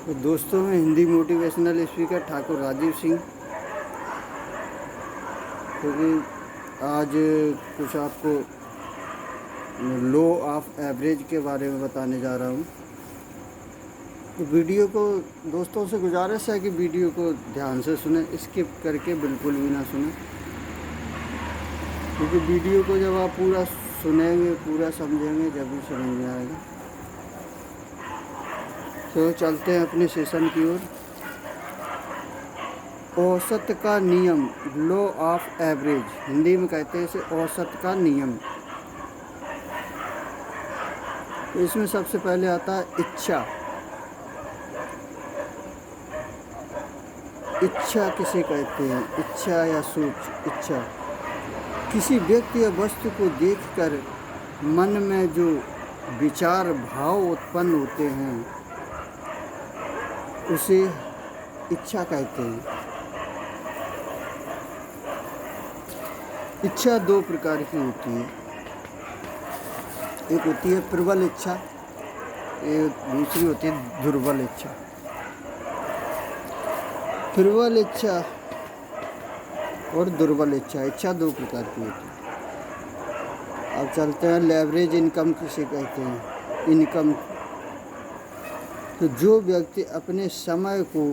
تو دوستوں میں ہندی موٹیویشنل اسپیکر ٹھاکر راجیو سنگھ، کیونکہ آج کچھ آپ کو لو آف ایوریج کے بارے میں بتانے جا رہا ہوں۔ تو ویڈیو کو دوستوں سے گزارش ہے کہ ویڈیو کو دھیان سے سنیں، اسکپ کر کے بالکل بھی نہ سنیں، کیونکہ ویڈیو کو جب آپ پورا سنیں گے، پورا سمجھیں گے، جب بھی سمجھ میں آئے گا۔ تو چلتے ہیں اپنے سیشن کی اور۔ اوسط کا نیم، لو آف ایوریج، ہندی میں کہتے ہیں اسے اوسط کا نیم۔ تو اس میں سب سے پہلے آتا ہے اچھا۔ اچھا کسے کہتے ہیں؟ اچھا یا سوچ۔ اچھا کسی ویکتی یا وستو کو دیکھ کر من میں جو وچار بھاؤ اتپن ہوتے ہیں اسے اچھا کہتے ہیں۔ اچھا دو پرکار کی ہوتی ہے، ایک ہوتی ہے پربل اچھا، ایک دوسری ہوتی ہے دربل اچھا۔ پربل اچھا اور دربل اچھا، اچھا دو پرکار کی ہوتی ہے۔ اب چلتے ہیں لیوریج انکم کسے کہتے ہیں؟ انکم تو جو ویکتی اپنے سمے کو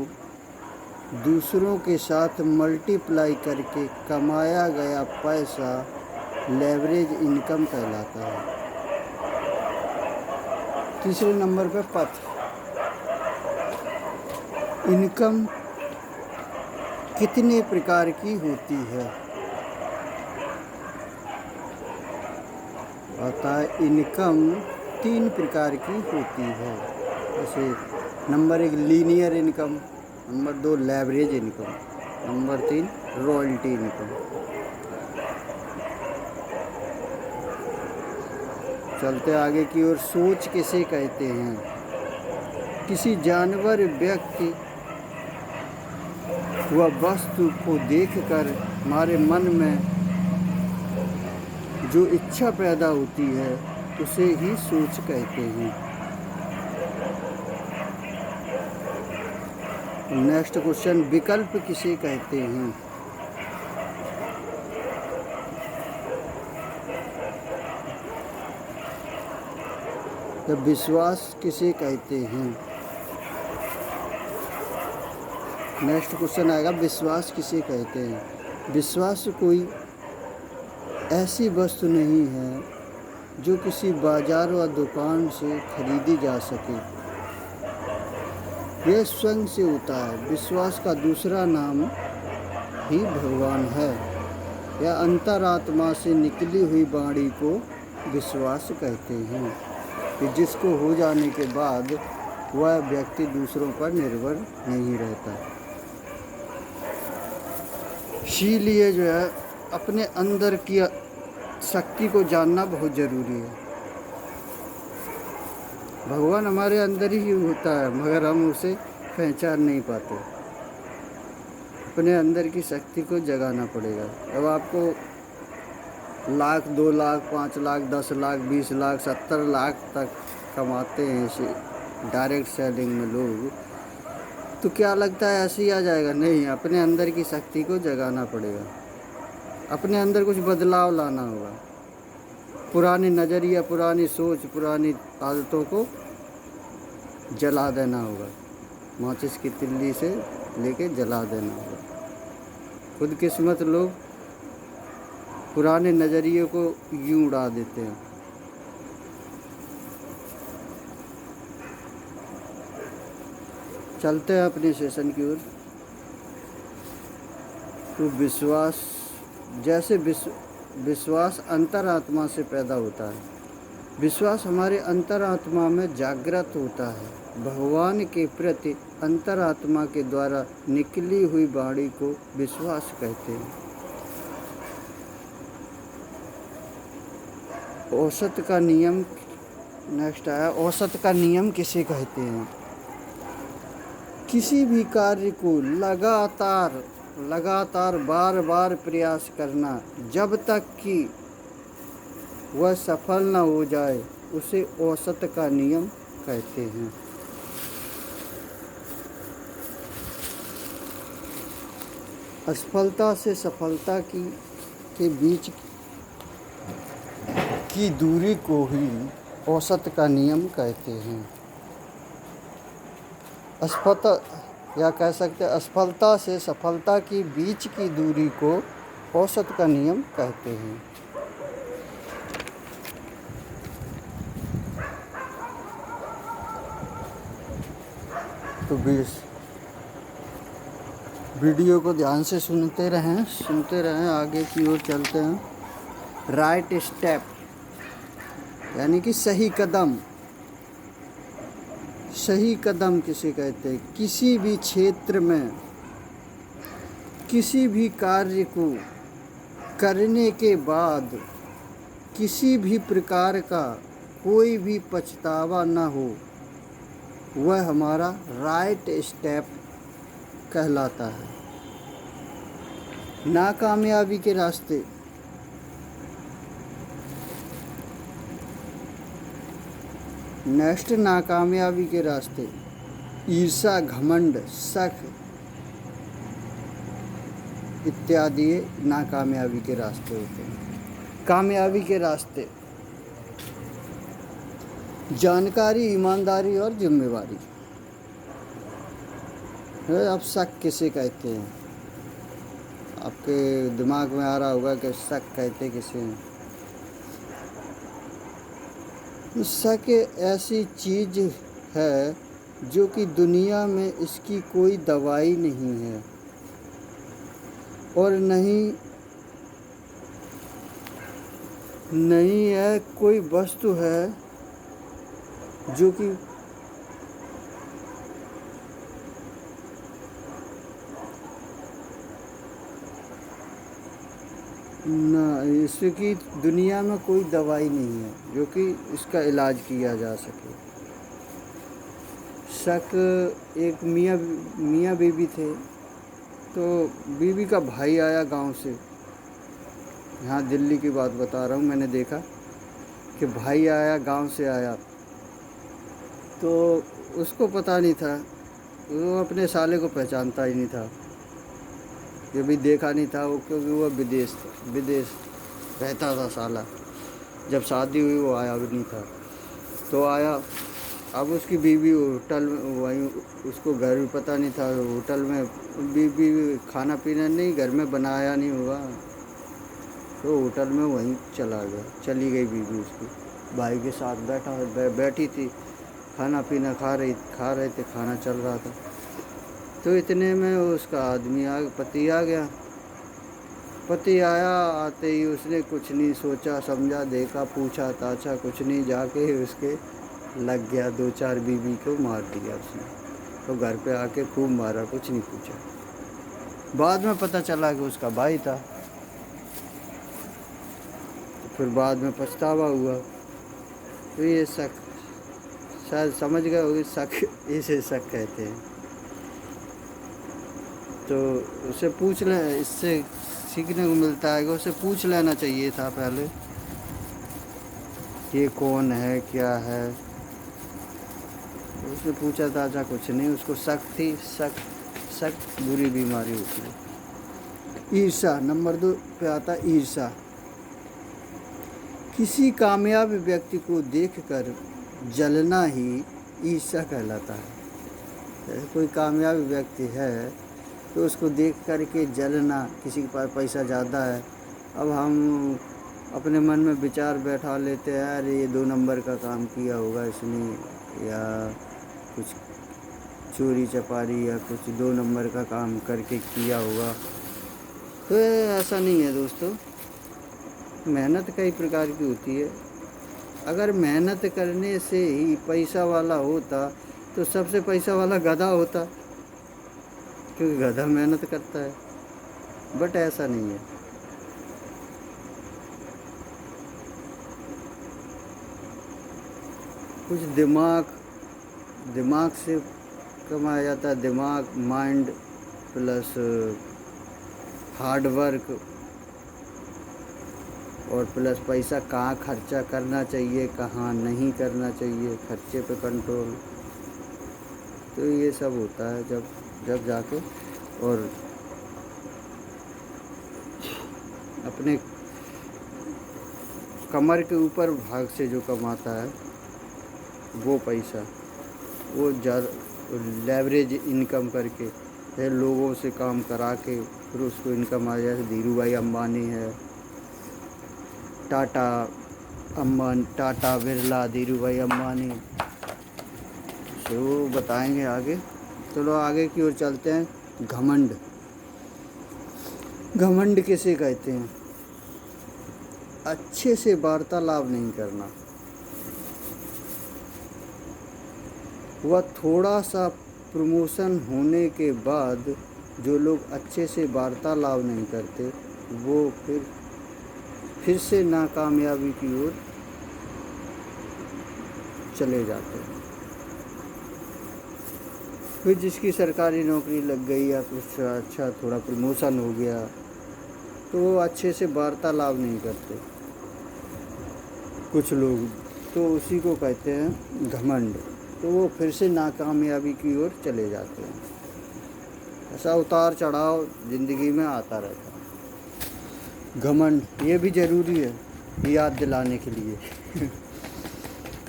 دوسروں کے ساتھ ملٹی پلائی کر کے کمایا گیا پیسہ لیوریج انکم کہلاتا ہے۔ تیسرے نمبر پہ پتھ۔ انکم کتنے پرکار کی ہوتی ہے؟ آتا ہے انکم تین پرکار کی ہوتی ہے، جیسے number 1 linear income, number 2 leverage income, number 3 royalty income. چلتے آگے کی اور۔ سوچ کسے کہتے ہیں؟ کسی جانور، ویکتی و وستو کو دیکھ کر ہمارے من میں جو اچھا پیدا ہوتی ہے اسے ہی سوچ کہتے ہیں۔ نیکسٹ کوشچن، وکلپ کسے کہتے ہیں؟ وشواس کسے کہتے ہیں؟ نیکسٹ کوشچن آئے گا، وشواس کسے کہتے ہیں؟ وشواس کوئی ایسی وستو نہیں ہے جو کسی بازار و دکان سے خریدی جا سکے، یہ سوئم سے ہوتا ہے۔ وشواس کا دوسرا نام ہی بھگوان ہے، یا انترآتما سے نکلی ہوئی واणी کو وشواس کہتے ہیں، کہ جس کو ہو جانے کے بعد وہ ویکتی دوسروں پر نربھر نہیں رہتا۔ اسی لیے جو ہے اپنے اندر کی شکتی کو جاننا بہت ضروری ہے۔ بھگوان ہمارے اندر ہی ہوتا ہے مگر ہم اسے پہچان نہیں پاتے۔ اپنے اندر کی شکتی کو جگانا پڑے گا۔ اب آپ کو 1 لاکھ 2 لاکھ 5 لاکھ 10 لاکھ 20 لاکھ 70 لاکھ تک کماتے ہیں ڈائریکٹ سیلنگ میں لوگ، تو کیا لگتا ہے ایسے ہی آ جائے گا؟ نہیں، اپنے اندر کی شکتی کو جگانا پڑے گا، اپنے اندر کچھ بدلاؤ لانا ہوگا، پرانی نظریہ، پرانی سوچ، پرانی عادتوں کو جلا دینا ہوگا، ماچس کی تلی سے لے کے جلا دینا ہوگا۔ خود قسمت لوگ پرانے نظریے کو یوں اڑا دیتے ہیں۔ چلتے ہیں اپنے سیشن کی اور۔ تو وشواس، جیسے وشواس انترآتما سے پیدا ہوتا ہے، وشواس ہمارے انترآتما میں جاگرت ہوتا ہے۔ بھگوان کے پرتی انترآتما کے دوارا نکلی ہوئی واणी کو وشواس کہتے ہیں۔ اوسط کا نیم، نیکسٹ آیا، اوسط کا نیم کسے کہتے ہیں؟ کسی بھی کاریہ کو لگاتار بار بار پریاس کرنا جب تک کہ وہ سفل نہ ہو جائے اسے اوسط کا نیم کہتے ہیں۔ असफलता से सफलता के बीच की दूरी को ही औसत का नियम कहते हैं। असफलता, या कह सकते हैं असफलता से सफलता के बीच की दूरी को औसत का नियम कहते हैं। तो वीडियो को ध्यान से सुनते रहें, आगे की ओर चलते हैं। राइट स्टेप यानी कि सही कदम। सही कदम किसे कहते हैं? किसी भी क्षेत्र में किसी भी कार्य को करने के बाद किसी भी प्रकार का कोई भी पछतावा न हो, वह हमारा राइट स्टेप कहलाता है। नाकामयाबी के रास्ते। नेक्स्ट, नाकामयाबी के रास्ते। ईर्ष्या, घमंड, शक इत्यादि नाकामयाबी के रास्ते होते हैं। कामयाबी के रास्ते: जानकारी, ईमानदारी और जिम्मेवारी। अब शक किसे कहते हैं? आपके दिमाग में आ रहा होगा कि शक कहते किसे हैं। शक ऐसी चीज़ है जो कि दुनिया में इसकी कोई दवाई नहीं है और नहीं है कोई वस्तु है जो कि इसकी दुनिया में कोई दवाई नहीं है जो कि इसका इलाज किया जा सके। शक, एक मियाँ बीवी थे, तो बीवी का भाई आया गांव से। यहाँ दिल्ली की बात बता रहा हूँ, मैंने देखा कि भाई आया, गांव से आया, तो उसको पता नहीं था, वो अपने साले को पहचानता ही नहीं था, ये भी देखा नहीं था वो, क्योंकि वो विदेश रहता था साला। जब शादी हुई वो आया भी नहीं था, तो आया। अब उसकी बीवी होटल में, वहीं उसको घर भी पता नहीं था, होटल में बीवी खाना पीना नहीं घर में बनाया नहीं हुआ, तो होटल में वहीं चली गई बीवी उसकी। भाई के साथ बैठी थी, खाना पीना खा रहे थे, खाना चल रहा था। तो इतने में उसका पति आ गया। पति आया, आते ही उसने कुछ नहीं सोचा समझा, देखा, पूछा ताछा कुछ नहीं, जाके उसके लग गया। 2-4 बीवी को मार दिया उसने। तो घर पे आके खूब मारा, कुछ नहीं पूछा। बाद में पता चला कि उसका भाई था। फिर बाद में पछतावा हुआ। तो ये शक, शायद समझ गए होगे, शक, इसे शक कहते हैं। तो उसे पूछ ले, इससे सीखने को मिलता है कि उसे पूछ लेना चाहिए था पहले, ये कौन है, क्या है। उसने पूछा था, अच्छा कुछ नहीं, उसको शक थी। शक बुरी बीमारी होती है। ईर्ष्या, नंबर 2 पे आता है ईर्ष्या। किसी कामयाब व्यक्ति को देखकर जलना ही ईर्ष्या कहलाता है। कोई कामयाब व्यक्ति है तो उसको देख कर के जलना, किसी के पास पैसा ज़्यादा है, अब हम अपने मन में विचार बैठा लेते हैं, अरे ये 2 नंबर का काम किया होगा इसने, या कुछ चोरी चपारी या कुछ 2 नंबर का काम करके किया होगा। तो ऐसा नहीं है दोस्तों, मेहनत कई प्रकार की होती है। अगर मेहनत करने से ही पैसा वाला होता तो सबसे पैसा वाला गधा होता, क्योंकि गधा मेहनत करता है। बट ऐसा नहीं है। कुछ दिमाग से कमाया जाता है। दिमाग, माइंड प्लस हार्ड वर्क और प्लस पैसा कहाँ खर्चा करना चाहिए, कहाँ नहीं करना चाहिए, खर्चे पे कंट्रोल। तो ये सब होता है जब जाके। और अपने कमर के ऊपर भाग से जो कमाता है वो पैसा, वो ज़्यादा लेवरेज इनकम करके है, लोगों से काम करा के फिर उसको इनकम आ जाए। धीरू भाई अंबानी है, टाटा बिरला, धीरू भाई अंबानी, वो बताएंगे आगे। चलो आगे की ओर चलते हैं। घमंड। घमंड किसे कहते हैं? अच्छे से वार्तालाप नहीं करना। वह थोड़ा सा प्रमोशन होने के बाद जो लोग अच्छे से वार्तालाप नहीं करते वो फिर से नाकामयाबी की ओर चले जाते हैं। फिर जिसकी सरकारी नौकरी लग गई या कुछ अच्छा थोड़ा प्रमोशन हो गया तो वो अच्छे से वार्तालाप नहीं करते कुछ लोग, तो उसी को कहते हैं घमंड। तो वो फिर से नाकामयाबी की ओर चले जाते हैं। ऐसा उतार चढ़ाव ज़िंदगी में आता रहता है। घमंड ये भी ज़रूरी है याद दिलाने के लिए।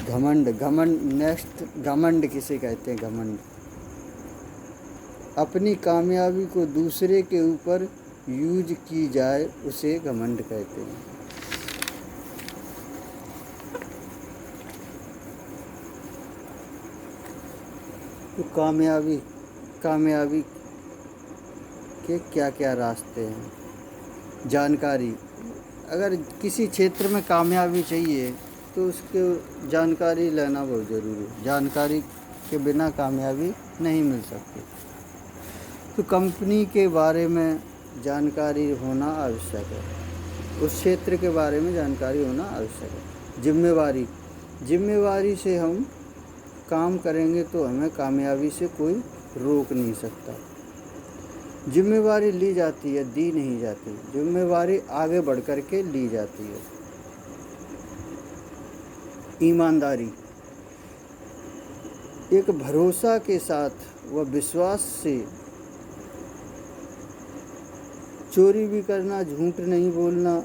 घमंड नेक्स्ट। घमंड किसे कहते हैं? घमंड अपनी कामयाबी को दूसरे के ऊपर यूज की जाए उसे घमंड कहते हैं। तो कामयाबी के क्या क्या रास्ते हैं? जानकारी। अगर किसी क्षेत्र में कामयाबी चाहिए तो उसके जानकारी लेना बहुत ज़रूरी है। जानकारी के बिना कामयाबी नहीं मिल सकती। तो कंपनी के बारे में जानकारी होना आवश्यक है, उस क्षेत्र के बारे में जानकारी होना आवश्यक है। जिम्मेवारी से हम काम करेंगे तो हमें कामयाबी से कोई रोक नहीं सकता। जिम्मेवारी ली जाती है, दी नहीं जाती। जिम्मेवारी आगे बढ़ कर के ली जाती है। ईमानदारी एक भरोसा के साथ व विश्वास से चोरी भी करना, झूठ नहीं बोलना,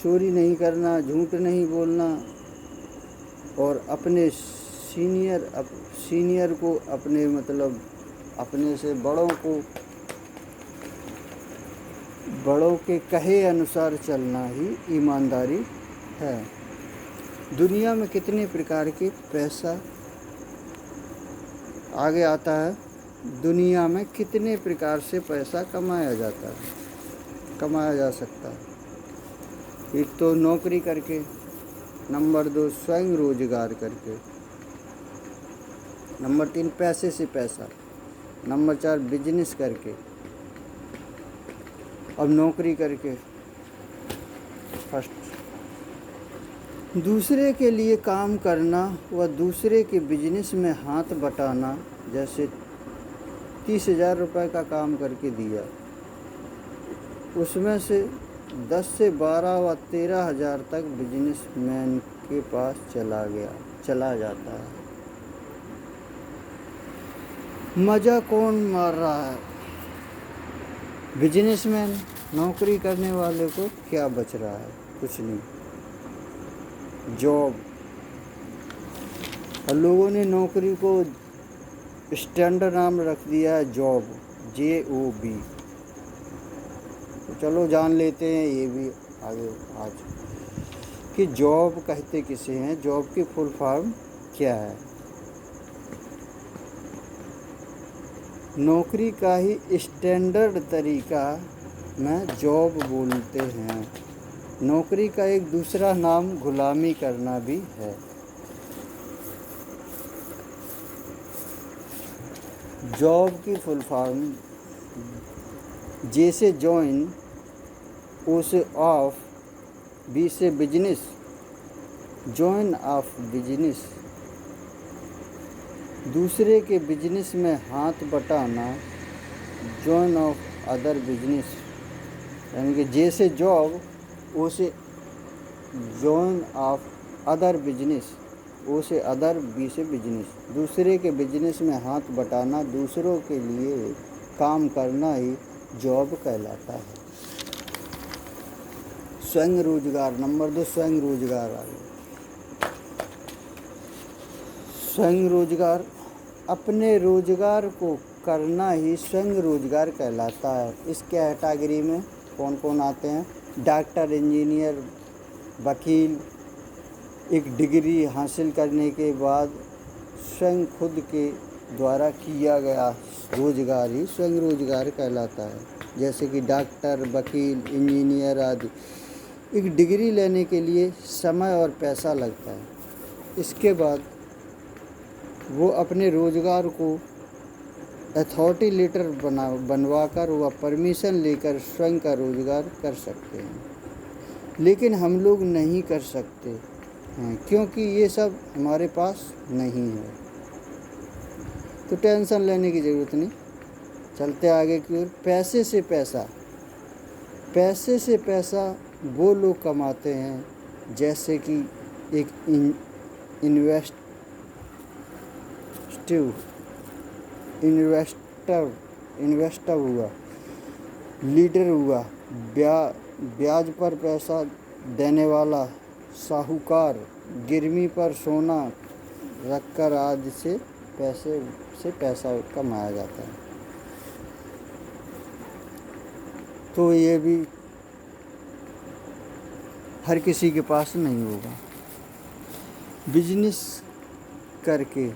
चोरी नहीं करना, झूठ नहीं बोलना और अपने सीनियर को अपने से बड़ों के कहे अनुसार चलना ही ईमानदारी है। दुनिया में कितने प्रकार के पैसा आगे आता है? दुनिया में कितने प्रकार से पैसा कमाया जा सकता है? एक तो नौकरी करके, नंबर 2 स्वयं रोजगार करके, नंबर 3 पैसे से पैसा, नंबर 4 बिजनेस करके, अब नौकरी करके। फर्स्ट, दूसरे के लिए काम करना व दूसरे के बिजनेस में हाथ बटाना। जैसे 30,000 रुपये का काम करके दिया, उसमें से 10 से 12 व 13,000 तक बिजनेसमैन के पास चला जाता है। मज़ा कौन मार रहा है? बिजनेसमैन। नौकरी करने वाले को क्या बच रहा है? कुछ नहीं। जॉब, और लोगों ने नौकरी को स्टैंडर्ड नाम रख दिया है जॉब, JOB। तो चलो जान लेते हैं ये भी आगे आज कि जॉब कहते किसे हैं, जॉब की फुल फॉर्म क्या है। नौकरी का ही स्टैंडर्ड तरीका में जॉब बोलते हैं। नौकरी का एक दूसरा नाम गुलामी करना भी है। जॉब की फुल फॉर्म J से जॉइन, O से ऑफ, B से बिजनेस, जॉइन ऑफ बिजनेस। दूसरे के बिजनेस में हाथ बटाना, जॉइन ऑफ अदर बिजनेस। यानी कि J से जॉब, O से join of other business, O से अदर, B से बिजनेस। दूसरे के बिजनेस में हाथ बटाना, दूसरों के लिए काम करना ही जॉब कहलाता है। स्वयं रोजगार। नंबर 2 स्वयं रोजगार आ गया। स्वयं रोजगार, अपने रोजगार को करना ही स्वयं रोजगार कहलाता है। इस कैटेगरी में कौन कौन आते हैं? डॉक्टर, इंजीनियर, वकील। एक डिग्री हासिल करने के बाद स्वयं खुद के द्वारा किया गया रोजगार ही स्वयं रोजगार कहलाता है। जैसे कि डॉक्टर, वकील, इंजीनियर आदि। एक डिग्री लेने के लिए समय और पैसा लगता है। इसके बाद वो अपने रोजगार को अथॉरिटी लेटर बनवा कर वह परमिशन लेकर स्वयं का रोजगार कर सकते हैं। लेकिन हम लोग नहीं कर सकते हैं क्योंकि ये सब हमारे पास नहीं है। तो टेंशन लेने की ज़रूरत नहीं, चलते आगे की ओर। पैसे से पैसा, पैसे से पैसा वो लोग कमाते हैं जैसे कि एक इन्वेस्टर हुआ, लीडर हुआ, ब्याज पर पैसा देने वाला, साहूकार, गिरवी पर सोना रखकर आदि से पैसा कमाया जाता है। तो ये भी हर किसी के पास नहीं होगा। बिजनेस करके,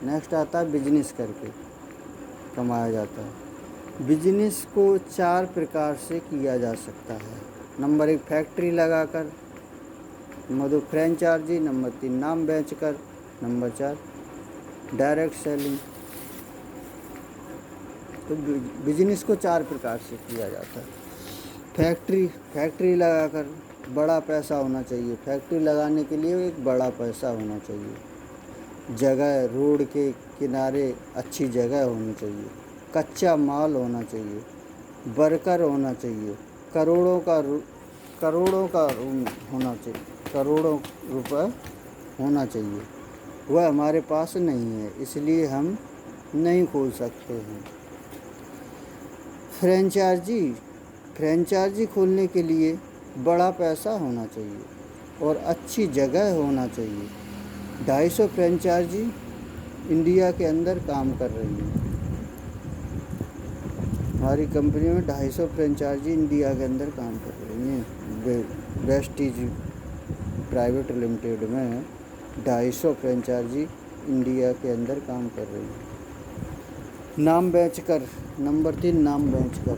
नेक्स्ट आता है बिजनेस करके कमाया जाता है। बिजनेस को 4 प्रकार से किया जा सकता है। नंबर 1 फैक्ट्री लगाकर, नंबर 2 फ्रेंचाइजी, नंबर 3 नाम बेचकर, नंबर 4 डायरेक्ट सेलिंग। तो बिजनेस को 4 प्रकार से किया जाता है। फैक्ट्री लगाकर बड़ा पैसा होना चाहिए। फैक्ट्री लगाने के लिए एक बड़ा पैसा होना चाहिए। जगह, रोड के किनारे अच्छी जगह होनी चाहिए। कच्चा माल होना चाहिए। वर्कर होना चाहिए। करोड़ों का होना चाहिए, करोड़ों रुपए होना चाहिए। वह हमारे पास नहीं है, इसलिए हम नहीं खोल सकते हैं। फ्रेंचाइजी खोलने के लिए बड़ा पैसा होना चाहिए और अच्छी जगह होना चाहिए। 250 फ्रेंचाइजी इंडिया के अंदर काम कर रही हैं। हमारी कंपनी में 250 फ्रेंचाइजी इंडिया के अंदर काम कर रही हैं। वेस्टीज प्राइवेट लिमिटेड में 250 फ्रेंचाइजी इंडिया के अंदर काम कर रही हैं। नाम बेचकर, नंबर 3 नाम बेचकर।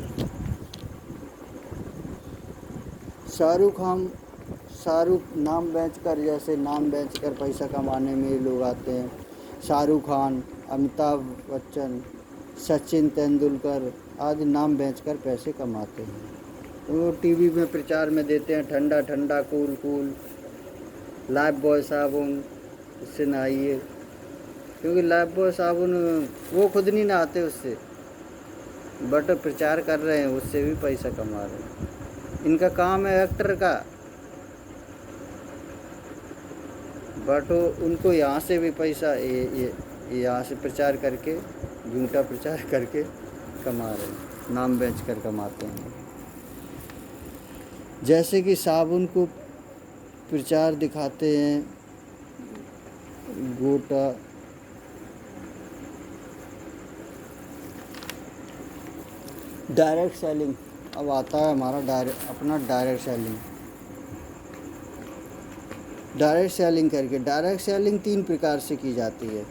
शाहरुख नाम बेचकर, जैसे नाम बेचकर पैसा कमाने में ये लोग आते हैं। शाहरुख खान, अमिताभ बच्चन, सचिन तेंदुलकर आदि नाम बेचकर पैसे कमाते हैं। तो वो टीवी में प्रचार में देते हैं ठंडा ठंडा कूल, लाइफ बॉय साबुन, इससे नहाइए। क्योंकि लाइफ बॉय साबुन वो खुद नहीं नहाते उससे, बट प्रचार कर रहे हैं, उससे भी पैसा कमा रहे हैं। इनका काम है एक्टर का, बट उनको यहाँ से भी पैसा यहाँ से प्रचार करके, झूठा प्रचार करके कमा रहे हैं, नाम बेचकर कमाते हैं। जैसे कि साबुन को प्रचार दिखाते हैं, गोटा, डायरेक्ट सेलिंग। अब आता है हमारा अपना डायरेक्ट सेलिंग करके। डायरेक्ट सेलिंग 3 प्रकार से की जाती है।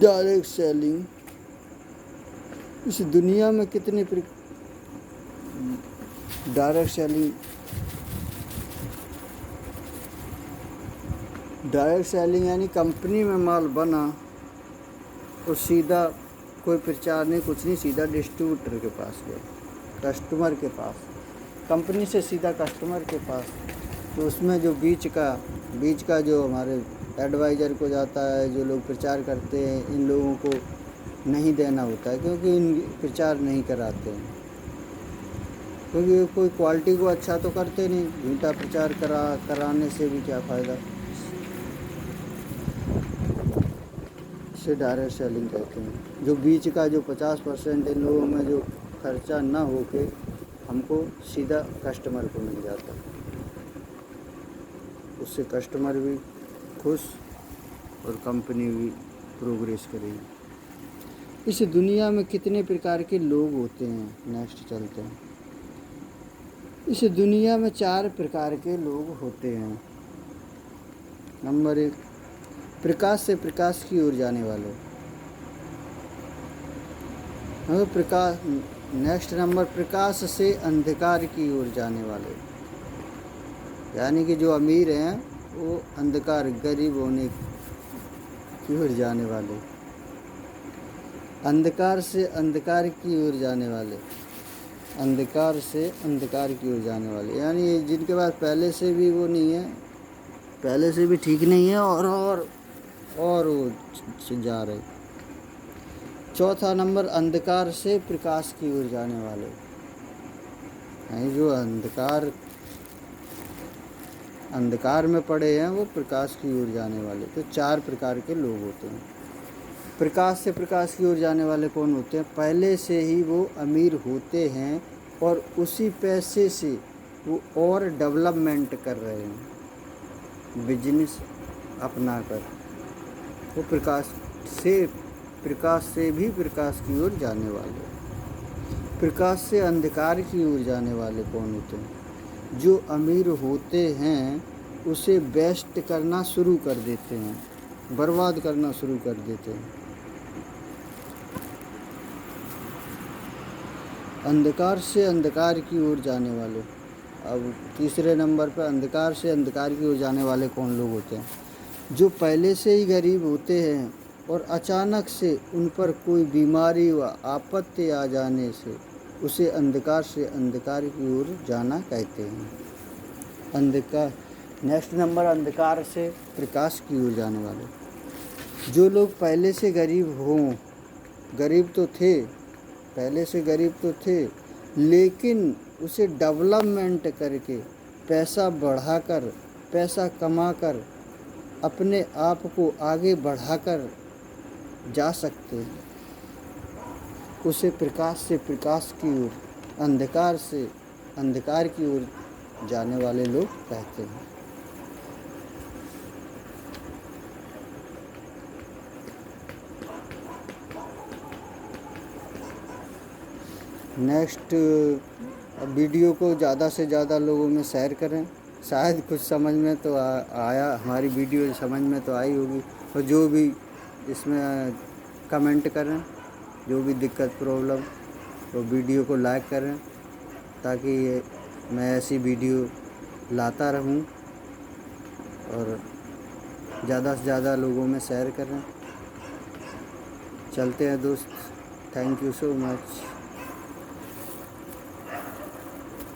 डायरेक्ट सेलिंग, इस दुनिया में कितने डायरेक्ट सेलिंग यानी कंपनी में माल बना और सीधा कोई प्रचार नहीं, कुछ नहीं, सीधा डिस्ट्रीब्यूटर के पास गया, कस्टमर के पास, कंपनी से सीधा कस्टमर के पास। तो उसमें जो बीच का जो हमारे एडवाइज़र को जाता है, जो लोग प्रचार करते हैं, इन लोगों को नहीं देना होता है, क्योंकि इन प्रचार नहीं कराते हैं, क्योंकि कोई क्वालिटी को अच्छा तो करते नहीं। झूठा प्रचार कराने से भी क्या फ़ायदा। उसे डायरेक्ट सेलिंग कहते हैं। जो बीच का जो 50% इन लोगों में जो खर्चा ना होके हमको सीधा कस्टमर को मिल जाता है, उससे कस्टमर भी खुश और कंपनी भी प्रोग्रेस करेगी। इस दुनिया में कितने प्रकार के लोग होते हैं? नेक्स्ट चलते हैं। इस दुनिया में 4 प्रकार के लोग होते हैं। नंबर 1, प्रकाश से प्रकाश की ओर जाने वाले। नेक्स्ट नंबर, प्रकाश से अंधकार की ओर जाने वाले, यानी कि जो अमीर हैं वो अंधकार, गरीब होने की ओर जाने वाले। अंधकार से अंधकार की ओर जाने वाले, अंधकार से अंधकार की ओर जाने वाले, यानी जिनके पास पहले से भी वो नहीं है, पहले से भी ठीक नहीं है और वो जा रहे। चौथा नंबर, अंधकार से प्रकाश की ओर जाने वाले, यानी जो अंधकार में पड़े हैं वो प्रकाश की ओर जाने वाले। तो 4 प्रकार के लोग होते हैं। प्रकाश से प्रकाश की ओर जाने वाले कौन होते हैं? पहले से ही वो अमीर होते हैं और उसी पैसे से वो और डेवलपमेंट कर रहे हैं, बिजनेस अपना कर। वो प्रकाश से भी प्रकाश की ओर जाने वाले। प्रकाश से अंधकार की ओर जाने वाले कौन होते हैं? जो अमीर होते हैं उसे वेस्ट करना शुरू कर देते हैं, बर्बाद करना शुरू कर देते हैं। अंधकार से अंधकार की ओर जाने वाले। अब तीसरे नंबर पर अंधकार से अंधकार की ओर जाने वाले कौन लोग होते हैं? जो पहले से ही गरीब होते हैं और अचानक से उन पर कोई बीमारी व आपत्ति आ जाने से उसे अंधकार से अंधकार की ओर जाना कहते हैं। अंधकार। नेक्स्ट नंबर, अंधकार से प्रकाश की ओर जाने वाले। जो लोग पहले से गरीब तो थे, पहले से गरीब तो थे, लेकिन उसे डेवलपमेंट करके पैसा बढ़ाकर, पैसा कमाकर अपने आप को आगे बढ़ाकर जा सकते हैं, उसे प्रकाश से प्रकाश की ओर, अंधकार से अंधकार की ओर जाने वाले लोग कहते हैं। नेक्स्ट, वीडियो को ज़्यादा से ज़्यादा लोगों में शेयर करें। शायद कुछ समझ में तो आया, हमारी वीडियो समझ में तो आई होगी। और जो भी इसमें कमेंट करें, जो भी दिक्कत प्रॉब्लम, तो वीडियो को लाइक करें ताकि मैं ऐसी वीडियो लाता रहूं और ज़्यादा से ज़्यादा लोगों में शेयर करें। चलते हैं दोस्त, थैंक यू सो मच।